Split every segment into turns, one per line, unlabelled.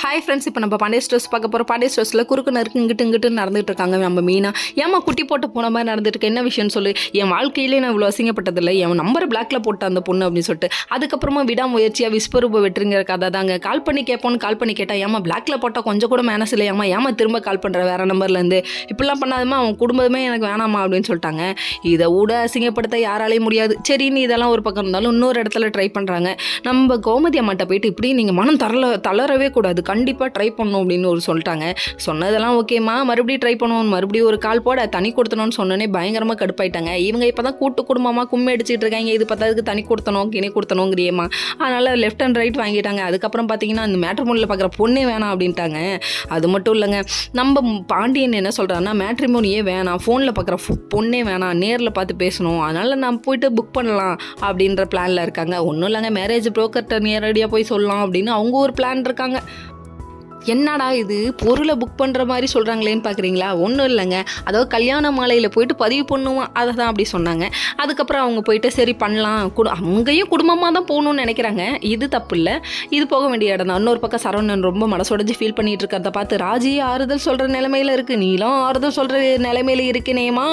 Hi friends, இப்போ நம்ம Pandya stores பார்க்க போகிறோம். பாண்டிய ஸ்டோர்ஸில் குறுக்கு நறுக்கு இங்கிட்டு நடந்துட்டு இருக்காங்க நம்ம மீனா. ஏமா குட்டி போட்டு போன மாதிரி நடந்துட்டு என்ன விஷயம்னு சொல்லு. என் வாழ்க்கையிலே நான் இவ்வளோ அசிங்கப்பட்டதில்லை, என் நம்பர் பிளாக்ல போட்ட அந்த பொண்ணு அப்படின்னு சொல்லிட்டு அதுக்கப்புறமா விடாமுயற்சியாக விஸ்வரூப வெட்டுங்கிற கதை தாங்க. கால் பண்ணி கேட்டால் ஏமா பிளாக்ல போட்டால் கொஞ்சம் கூட மேனஸ் இல்லையாமா, ஏமா திரும்ப கால் பண்ணுற வேற நம்பர்லேருந்து, இப்படிலாம் பண்ணாதமா, அவன் குடும்பமே எனக்கு வேணாமா அப்படின்னு சொல்லிட்டாங்க. இதை விட அசிங்கப்படுத்த யாராலையும் முடியாது. சரின்னு இதெல்லாம் ஒரு பக்கம் இருந்தாலும் இன்னொரு இடத்துல ட்ரை பண்ணுறாங்க. நம்ம கோமதி அம்மாட்ட போயிட்டு இப்படி நீங்கள் மனம் தளரவே கூடாது, கண்டிப்பாக ட்ரை பண்ணணும் அப்படின்னு சொல்லிட்டாங்க. சொன்னதெல்லாம் ஓகேம்மா, மறுபடியும் ட்ரை பண்ணுவோம், மறுபடியும் ஒரு கால் போட தனி கொடுத்தணும்னு சொன்னோன்னே பயங்கரமாக கடுப்பாயிட்டாங்க. இவங்க இப்போ தான் கூட்டு குடும்பமாக கும்மி அடிச்சுட்டு இருக்காங்க, இது பார்த்ததுக்கு தனி கொடுத்தணும் கிணி கொடுத்தணுங்கிறியம்மா. அதனால் லெஃப்ட் அண்ட் ரைட் வாங்கிட்டாங்க. அதுக்கப்புறம் பார்த்தீங்கன்னா அந்த மேட்ரிமோனியில் பார்க்குற பொண்ணே வேணாம் அப்படின்ட்டாங்க. அது மட்டும் இல்லைங்க, நம்ம பாண்டியன் என்ன சொல்கிறாருன்னா, மேட்ரிமோனியே வேணாம், ஃபோனில் பார்க்குற பொண்ணே வேணாம், நேரில் பார்த்து பேசணும், அதனால் நான் போயிட்டு புக் பண்ணலாம் அப்படின்ற பிளானில் இருக்காங்க. ஒன்றும் இல்லைங்க, மேரேஜ் ப்ரோக்கர்கிட்ட நேரடியாக போய் சொல்லலாம் அப்படின்னு அவங்க ஒரு பிளான் இருக்காங்க. என்னடா இது பொருளை புக் பண்ணுற மாதிரி சொல்கிறாங்களேன்னு பார்க்குறீங்களா? ஒன்றும் இல்லைங்க, அதாவது கல்யாண மாலையில் போயிட்டு பதிவு பண்ணுவோம், அதை தான் அப்படி சொன்னாங்க. அதுக்கப்புறம் அவங்க போயிட்டு சரி பண்ணலாம், அங்கேயும் குடும்பமாக தான் போகணும்னு நினைக்கிறாங்க. இது தப்பு இல்லை, இது போக வேண்டிய இடம் தான். இன்னொரு பக்கம் சரவணன் ரொம்ப மனசோடைஞ்சு ஃபீல் பண்ணிட்டு இருக்கிறத பார்த்து ராஜி ஆறுதல் சொல்கிற நிலைமையில் இருக்குது, நீலாம் ஆறுதல் சொல்கிற நிலைமையில் இருக்கேனேமா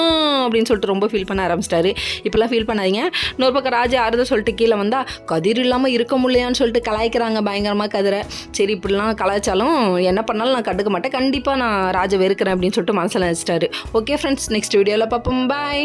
அப்படின்னு சொல்லிட்டு ரொம்ப ஃபீல் பண்ண ஆரம்பிச்சிட்டாரு. இப்போலாம் ஃபீல் பண்ணாதீங்க. இன்னொரு பக்கம் ராஜி ஆறுதல் சொல்லிட்டு கீழே வந்தால் கதிர் இல்லாமல் இருக்க முடியான்னு சொல்லிட்டு கலாய்க்கிறாங்க பயங்கரமாக கதிரை. சரி இப்படிலாம் கலாய்ச்சாலும் என்ன பண்ணாலும் நான் கண்டுக்க மாட்டேன், கண்டிப்பாக நான் ராஜை வெறுக்கிறேன் அப்படின்னு சொல்லிட்டு மனசில் நினச்சிட்டாரு. ஓகே ஃப்ரெண்ட்ஸ், நெக்ஸ்ட் வீடியோவில் பார்ப்போம், பாய்.